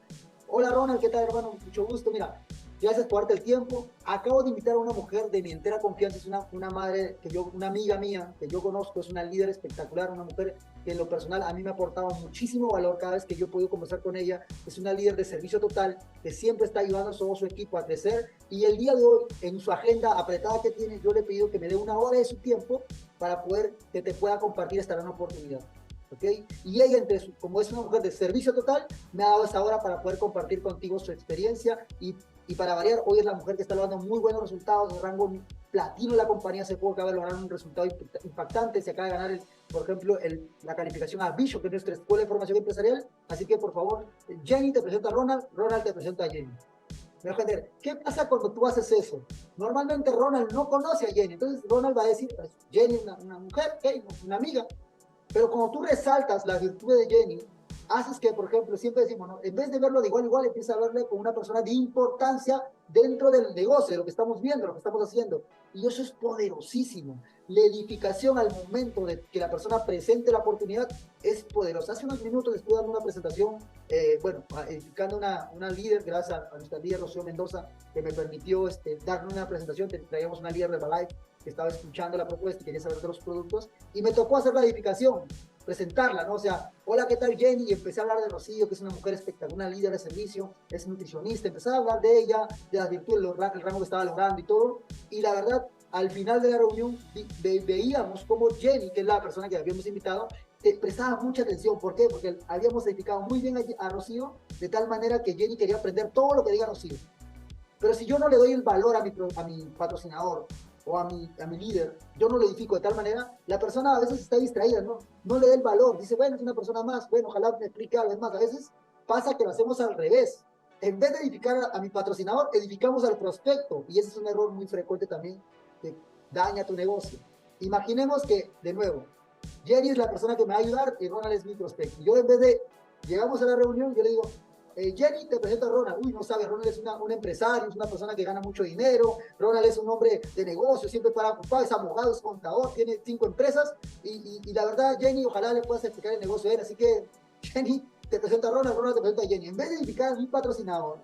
Hola Ronald, ¿qué tal, hermano? Mucho gusto. Mira, gracias por darte el tiempo. Acabo de invitar a una mujer de mi entera confianza, es una madre, una amiga mía que yo conozco, es una líder espectacular, una mujer que en lo personal a mí me ha aportado muchísimo valor cada vez que yo he podido conversar con ella. Es una líder de servicio total que siempre está ayudando a todo su equipo a crecer, y el día de hoy, en su agenda apretada que tiene, yo le he pedido que me dé una hora de su tiempo para que te pueda compartir esta gran oportunidad. ¿Okay? Y ella, como es una mujer de servicio total, me ha dado esa hora para poder compartir contigo su experiencia, y para variar, hoy es la mujer que está logrando muy buenos resultados, de rango platino en la compañía. Se puede acabar de lograr un resultado impactante, se acaba de ganar, por ejemplo, la calificación a Bishop, que es nuestra escuela de formación empresarial. Así que, por favor, Jenny te presenta a Ronald, Ronald te presenta a Jenny. ¿Qué pasa cuando tú haces eso? Normalmente Ronald no conoce a Jenny, entonces Ronald va a decir, Jenny es una mujer, okay, una amiga. Pero como tú resaltas la virtud de Jenny, haces que, por ejemplo, siempre decimos, ¿no?, en vez de verlo de igual a igual, empieza a verle como una persona de importancia dentro del negocio, de lo que estamos viendo, lo que estamos haciendo. Y eso es poderosísimo. La edificación al momento de que la persona presente la oportunidad es poderosa. Hace unos minutos estuve dando una presentación, edificando una líder, gracias a nuestra líder Rocío Mendoza, que me permitió darle una presentación. Traíamos una líder de Herbalife que estaba escuchando la propuesta y quería saber de los productos, y me tocó hacer la edificación, presentarla, ¿no? O sea, hola, ¿qué tal, Jenny? Y empecé a hablar de Rocío, que es una mujer espectacular, una líder de servicio, es nutricionista, empecé a hablar de ella, de las virtudes, el rango que estaba logrando y todo, y la verdad, al final de la reunión veíamos como Jenny, que es la persona que habíamos invitado, prestaba mucha atención. ¿Por qué? Porque habíamos edificado muy bien a Rocío, de tal manera que Jenny quería aprender todo lo que diga Rocío. Pero si yo no le doy el valor a mi patrocinador o a mi líder, yo no lo edifico de tal manera, la persona a veces está distraída, no le da el valor. Dice, bueno, es una persona más, bueno, ojalá me explique algo. Es más, a veces pasa que lo hacemos al revés. En vez de edificar a mi patrocinador, edificamos al prospecto. Y ese es un error muy frecuente también que daña tu negocio. Imaginemos que, de nuevo, Jerry es la persona que me va a ayudar y Ronald es mi prospecto. Yo en vez de, llegamos a la reunión, yo le digo, Jenny, te presento a Ronald. Uy, no sabes, Ronald es un empresario, es una persona que gana mucho dinero. Ronald es un hombre de negocio, siempre para ocupado, es abogado, es contador, tiene 5 empresas. Y la verdad, Jenny, ojalá le puedas explicar el negocio a él. Así que, Jenny, te presento a Ronald, Ronald te presento a Jenny. En vez de edificar a mi patrocinador,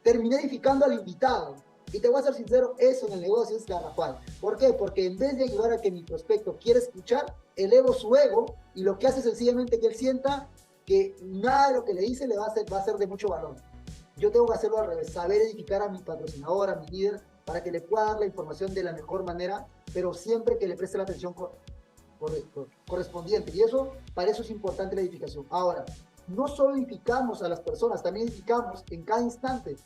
terminé edificando al invitado. Y te voy a ser sincero, eso en el negocio es garrafal. ¿Por qué? Porque en vez de ayudar a que mi prospecto quiera escuchar, elevo su ego y lo que hace sencillamente que él sienta que nada de lo que le dice le va a ser de mucho valor. Yo tengo que hacerlo al revés, saber edificar a mi patrocinador, a mi líder, para que le pueda dar la información de la mejor manera, pero siempre que le preste la atención correspondiente. Y eso, para eso es importante la edificación. Ahora, no solo edificamos a las personas, también edificamos en cada instante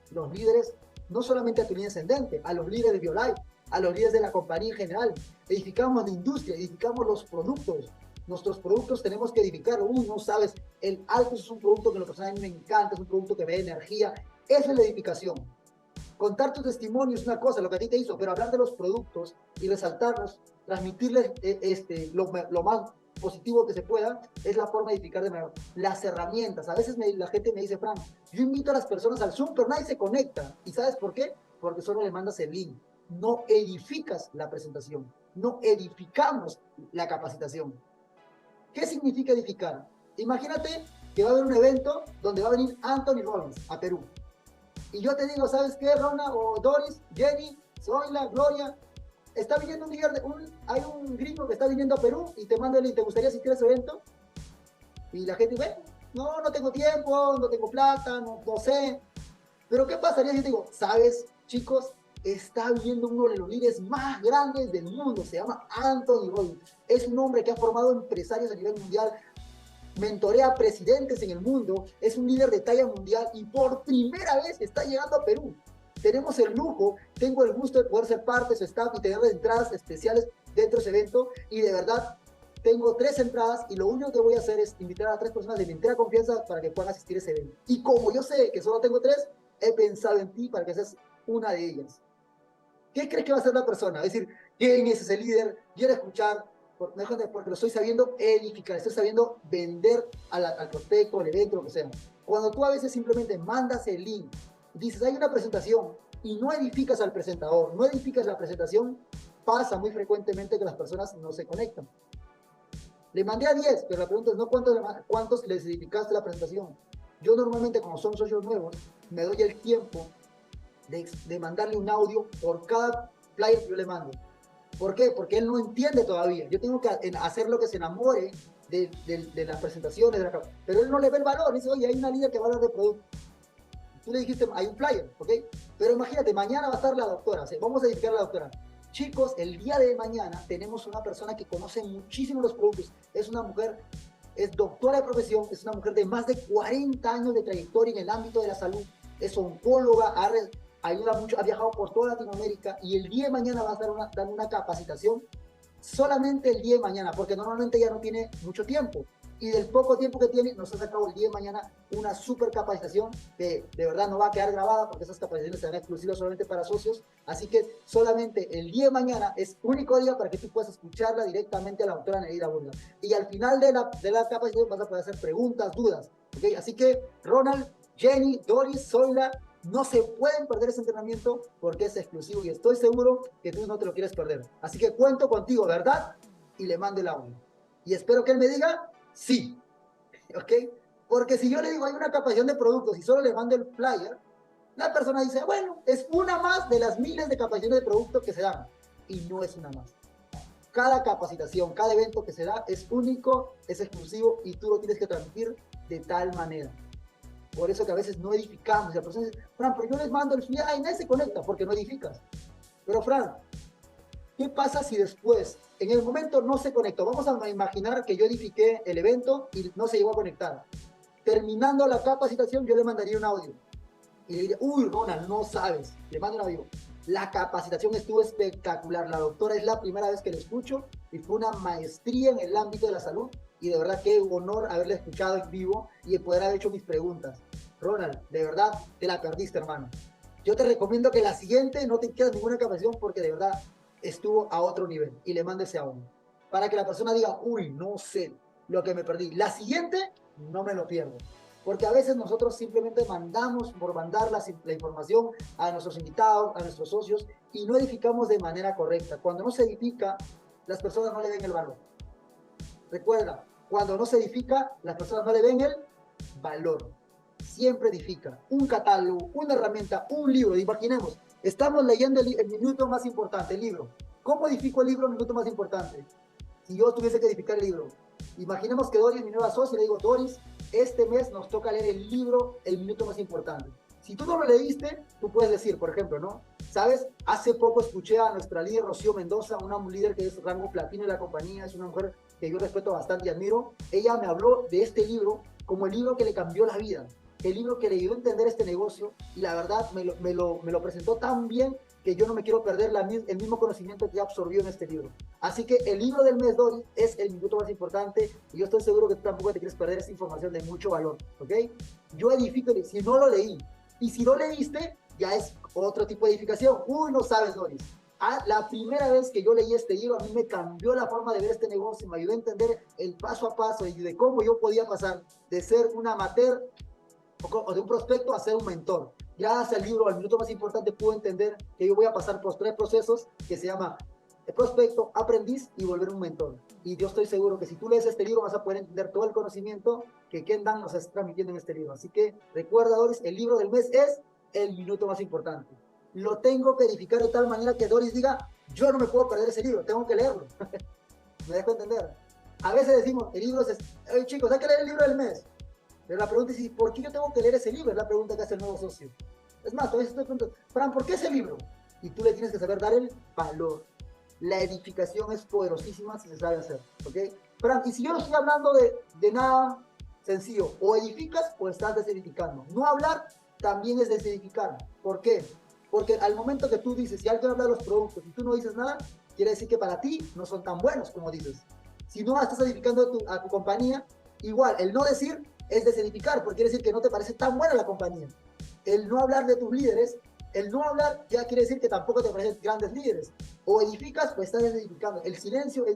los líderes, no solamente a tu línea ascendente, a los líderes de BioLife, a los líderes de la compañía en general. Edificamos la industria, edificamos los productos. Nuestros productos tenemos que edificarlo. No sabes, el Altos es un producto que lo personal a mí me encanta, es un producto que me da energía. Esa es la edificación. Contar tu testimonio es una cosa, lo que a ti te hizo, pero hablar de los productos y resaltarlos, transmitirles lo más positivo que se pueda, es la forma de edificar de manera. Las herramientas, a veces la gente me dice, Fran, yo invito a las personas al Zoom, pero nadie se conecta. ¿Y sabes por qué? Porque solo le mandas el link. No edificas la presentación, no edificamos la capacitación. ¿Qué significa edificar? Imagínate que va a haber un evento donde va a venir Anthony Robbins a Perú. Y yo te digo, ¿sabes qué, Rona? O Doris, Jenny, Zoila, Gloria, está viniendo hay un gringo que está viniendo a Perú y te manda el link, ¿te gustaría asistir a ese evento? Y la gente dice, no tengo tiempo, no tengo plata, no sé. Pero ¿qué pasaría si yo te digo, sabes, chicos, está viniendo uno de los líderes más grandes del mundo, se llama Anthony Robbins. Es un hombre que ha formado empresarios a nivel mundial, mentorea presidentes en el mundo, es un líder de talla mundial y por primera vez está llegando a Perú. Tenemos el lujo, tengo el gusto de poder ser parte de su staff y tener entradas especiales dentro de ese evento y de verdad tengo 3 entradas y lo único que voy a hacer es invitar a 3 personas de mi entera confianza para que puedan asistir a ese evento. Y como yo sé que solo tengo 3, he pensado en ti para que seas una de ellas. ¿Qué crees que va a hacer la persona? Es decir, ¿quién es ese líder? Quiero escuchar, porque lo estoy sabiendo edificar, estoy sabiendo vender al prospecto, al evento, lo que sea. Cuando tú a veces simplemente mandas el link, dices, hay una presentación, y no edificas al presentador, no edificas la presentación, pasa muy frecuentemente que las personas no se conectan. Le mandé a 10, pero la pregunta es no cuántos les edificaste la presentación. Yo normalmente, como son socios nuevos, me doy el tiempo de mandarle un audio por cada flyer que yo le mando. ¿Por qué? Porque él no entiende todavía. Yo tengo que hacer lo que se enamore de las presentaciones, pero él no le ve el valor. Dice, oye, hay una líder que va a hablar de producto. Tú le dijiste, hay un flyer, ¿ok? Pero imagínate, mañana va a estar la doctora, ¿sí? Vamos a edificar a la doctora. Chicos, el día de mañana tenemos una persona que conoce muchísimo los productos. Es una mujer, es doctora de profesión, es una mujer de más de 40 años de trayectoria en el ámbito de la salud. Es oncóloga, ayuda mucho, ha viajado por toda Latinoamérica y el día de mañana va a estar dando una capacitación solamente el día de mañana, porque normalmente ya no tiene mucho tiempo. Y del poco tiempo que tiene, nos ha sacado el día de mañana una super capacitación que de verdad no va a quedar grabada porque esas capacitaciones serán exclusivas solamente para socios. Así que solamente el día de mañana es único día para que tú puedas escucharla directamente a la doctora Nereida Burga. Y al final de la capacitación vas a poder hacer preguntas, dudas. ¿Okay? Así que Ronald, Jenny, Doris, Zoila, no se pueden perder ese entrenamiento porque es exclusivo y estoy seguro que tú no te lo quieres perder. Así que cuento contigo, ¿verdad? Y le mando el audio. Y espero que él me diga sí. ¿Ok? Porque si yo le digo hay una capacitación de productos y solo le mando el flyer, la persona dice, bueno, es una más de las miles de capacitaciones de productos que se dan. y no es una más. Cada capacitación, cada evento que se da es único, es exclusivo y tú lo tienes que transmitir de tal manera. Por eso que a veces no edificamos. Y la persona dice, Fran, pero yo les mando el flyer, y nadie se conecta porque no edificas. Pero Fran, ¿qué pasa si después, en el momento no se conectó? Vamos a imaginar que yo edifiqué el evento y no se llegó a conectar. Terminando la capacitación, yo le mandaría un audio. Y le diría, uy, Ronald, no sabes. Le mando un audio. La capacitación estuvo espectacular. La doctora es la primera vez que la escucho y fue una maestría en el ámbito de la salud. Y de verdad qué honor haberla escuchado en vivo y poder haber hecho mis preguntas. Ronald, de verdad te la perdiste, hermano. Yo te recomiendo que la siguiente no te quedes ninguna capacitación porque de verdad estuvo a otro nivel. Y le mande ese audio. Para que la persona diga, uy, no sé lo que me perdí. La siguiente no me lo pierdo. Porque a veces nosotros simplemente mandamos por mandar la información a nuestros invitados, a nuestros socios, y no edificamos de manera correcta. Cuando no se edifica, las personas no le ven el valor. Recuerda, cuando no se edifica, las personas no le ven el valor. Siempre edifica. Un catálogo, una herramienta, un libro. Imaginemos, estamos leyendo el minuto más importante, el libro. ¿Cómo edifico el libro, el minuto más importante? Si yo tuviese que edificar el libro. Imaginemos que Doris, mi nueva socia, le digo, Doris, este mes nos toca leer el libro, el minuto más importante. Si tú no lo leíste, tú puedes decir, por ejemplo, ¿no? ¿Sabes? Hace poco escuché a nuestra líder Rocío Mendoza, una líder que es rango platino de la compañía, es una mujer que yo respeto bastante y admiro. Ella me habló de este libro como el libro que le cambió la vida, el libro que le ayudó a entender este negocio y la verdad me lo presentó tan bien que yo no me quiero perder el mismo conocimiento que absorbió en este libro. Así que el libro del mes, Doris, es el minuto más importante y yo estoy seguro que tú tampoco te quieres perder esta información de mucho valor, ¿ok? Yo edifico, si no lo leí, y si lo leíste, ya es otro tipo de edificación. Uy, no sabes, Doris. La primera vez que yo leí este libro, a mí me cambió la forma de ver este negocio, me ayudó a entender el paso a paso y de cómo yo podía pasar de ser un amateur o de un prospecto a ser un mentor. Gracias al libro, al minuto más importante, pude entender que yo voy a pasar por 3 procesos que se llama prospecto, aprendiz y volver un mentor. Y yo estoy seguro que si tú lees este libro vas a poder entender todo el conocimiento que Ken Dan nos está transmitiendo en este libro. Así que recuerda, Doris, el libro del mes es el minuto más importante. Lo tengo que edificar de tal manera que Doris diga, yo no me puedo perder ese libro, tengo que leerlo. ¿Me dejo entender? A veces decimos, el libro es, hey, chicos, hay que leer el libro del mes. Pero la pregunta es, ¿por qué yo tengo que leer ese libro? Es la pregunta que hace el nuevo socio. Es más, todavía estoy preguntando, Fran, ¿por qué ese libro? Y tú le tienes que saber dar el valor. La edificación es poderosísima si se sabe hacer, ¿ok? Fran, y si yo no estoy hablando de nada sencillo, o edificas o estás desedificando. No hablar también es desedificar. ¿Por qué? Porque al momento que tú dices, si alguien habla de los productos y tú no dices nada, quiere decir que para ti no son tan buenos como dices. Si no estás edificando a tu compañía, igual, el no decir es desedificar, porque quiere decir que no te parece tan buena la compañía. El no hablar de tus líderes, el no hablar ya quiere decir que tampoco te parecen grandes líderes. O edificas o estás desedificando. El silencio es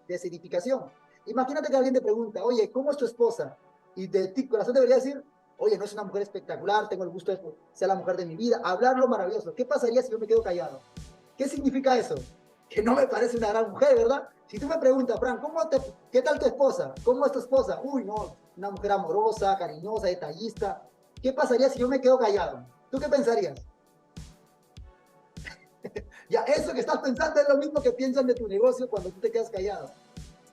desedificación. Imagínate que alguien te pregunta, oye, ¿cómo es tu esposa? Y de ti corazón debería decir, oye, no es una mujer espectacular, tengo el gusto de ser la mujer de mi vida, hablarlo maravilloso. ¿Qué pasaría si yo me quedo callado? ¿Qué significa eso? Que no me parece una gran mujer, ¿verdad? Si tú me preguntas, Fran, ¿qué tal tu esposa? ¿Cómo es tu esposa? Uy, no, una mujer amorosa, cariñosa, detallista. ¿Qué pasaría si yo me quedo callado? ¿Tú qué pensarías? Ya, eso que estás pensando es lo mismo que piensan de tu negocio cuando tú te quedas callado.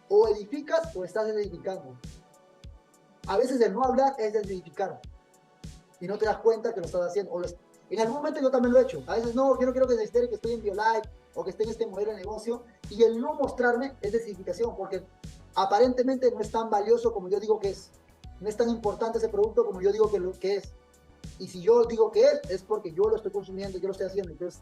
O edificas o estás edificando. A veces el no hablar es edificar. Y no te das cuenta que lo estás haciendo. En algún momento yo también lo he hecho. A veces no, yo no quiero que se estere que estoy en BioLife o que esté en este modelo de negocio. Y el no mostrarme es desedificación porque aparentemente no es tan valioso como yo digo que es. No es tan importante ese producto como yo digo que es. Y si yo digo que es porque yo lo estoy consumiendo, yo lo estoy haciendo. Entonces,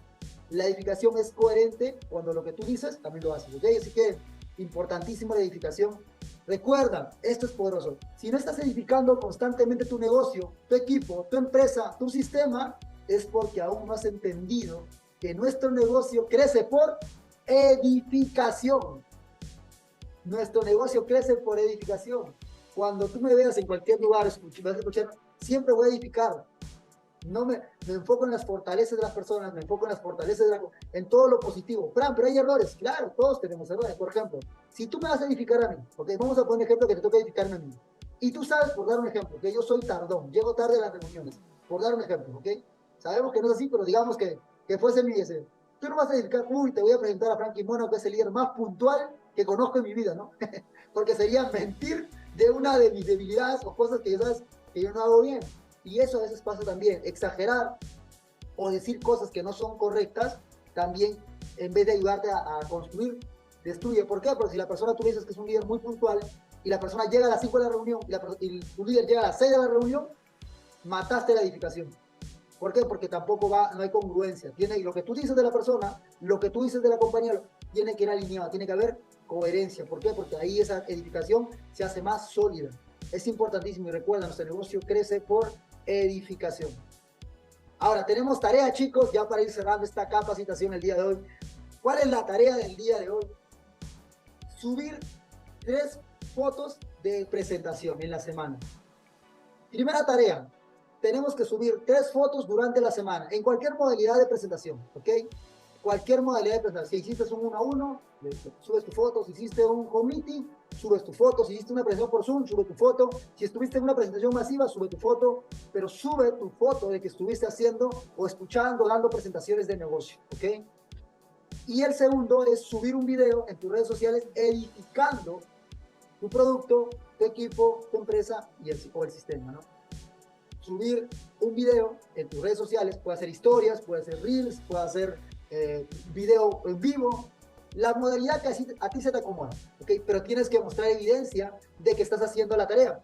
la edificación es coherente cuando lo que tú dices también lo haces. ¿Ok? Así que, importantísimo la edificación. Recuerda, esto es poderoso. Si no estás edificando constantemente tu negocio, tu equipo, tu empresa, tu sistema, es porque aún no has entendido que nuestro negocio crece por edificación. Nuestro negocio crece por edificación. Cuando tú me veas en cualquier lugar, siempre voy a edificar. No me enfoco en las fortalezas de las personas, me enfoco en las fortalezas en todo lo positivo. Fran, pero hay errores. Claro, todos tenemos errores. Por ejemplo, si tú me vas a edificar a mí, ¿ok? Vamos a poner un ejemplo que te toca edificarme a mí. Y tú sabes, por dar un ejemplo, que yo soy tardón, llego tarde a las reuniones, por dar un ejemplo, ¿ok? Sabemos que no es así, pero digamos que fuese mi ese. tú no vas a dedicar, uy, te voy a presentar a Frankie Mono, que es el líder más puntual que conozco en mi vida, ¿no? Porque sería mentir de una de mis debilidades o cosas que yo sabes que yo no hago bien. Y eso a veces pasa también, exagerar o decir cosas que no son correctas, también en vez de ayudarte a construir, destruye. ¿Por qué? Porque si la persona tú dices que es un líder muy puntual y la persona llega a las 5 de la reunión y tu líder llega a las 6 de la reunión, mataste la edificación. ¿Por qué? Porque tampoco no hay congruencia. Lo que tú dices de la persona, lo que tú dices de la compañía, tiene que ir alineado, tiene que haber coherencia. ¿Por qué? Porque ahí esa edificación se hace más sólida. Es importantísimo y recuerda, nuestro negocio crece por edificación. Ahora, tenemos tarea, chicos, ya para ir cerrando esta capacitación el día de hoy. ¿Cuál es la tarea del día de hoy? Subir 3 fotos de presentación en la semana. Primera tarea, tenemos que subir 3 fotos durante la semana, en cualquier modalidad de presentación, ¿ok? Cualquier modalidad de presentación. Si hiciste un 1 a 1, subes tu foto. Si hiciste un home meeting, subes tu foto. Si hiciste una presentación por Zoom, sube tu foto. Si estuviste en una presentación masiva, sube tu foto. Pero sube tu foto de que estuviste haciendo o escuchando, dando presentaciones de negocio, ¿ok? Y el segundo es subir un video en tus redes sociales edificando tu producto, tu equipo, tu empresa o el sistema, ¿no? Subir un video en tus redes sociales, puede ser historias, puede ser reels, puede ser video en vivo, la modalidad que a ti se te acomoda, ¿ok? Pero tienes que mostrar evidencia de que estás haciendo la tarea,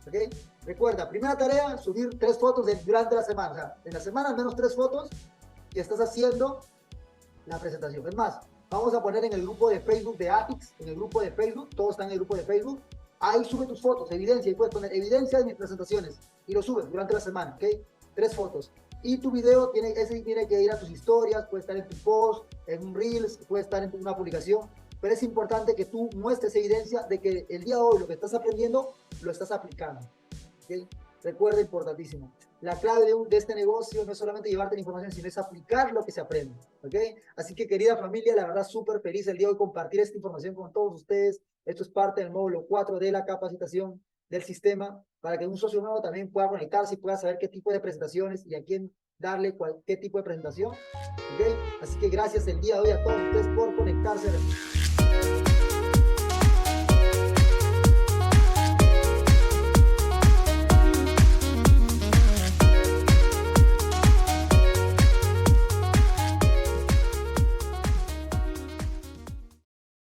¿ok? Recuerda, primera tarea, subir 3 fotos durante la semana, o sea, en la semana al menos 3 fotos que estás haciendo la presentación. Es más, vamos a poner en el grupo de Facebook de ATIX, en el grupo de Facebook, todos están en el grupo de Facebook, ahí sube tus fotos, evidencia, y puedes poner evidencia de mis presentaciones, y lo subes durante la semana, ¿ok? 3 fotos. Y tu video tiene que ir a tus historias, puede estar en tu post, en un Reels, puede estar en una publicación, pero es importante que tú muestres evidencia de que el día de hoy lo que estás aprendiendo, lo estás aplicando, ¿ok? Recuerda, importantísimo. La clave de este negocio no es solamente llevarte la información, sino es aplicar lo que se aprende, ¿ok? Así que, querida familia, la verdad, súper feliz el día de hoy compartir esta información con todos ustedes. Esto es parte del módulo 4 de la capacitación del sistema, para que un socio nuevo también pueda conectarse y pueda saber qué tipo de presentaciones y a quién darle qué tipo de presentación, ¿ok? Así que gracias el día de hoy a todos ustedes por conectarse.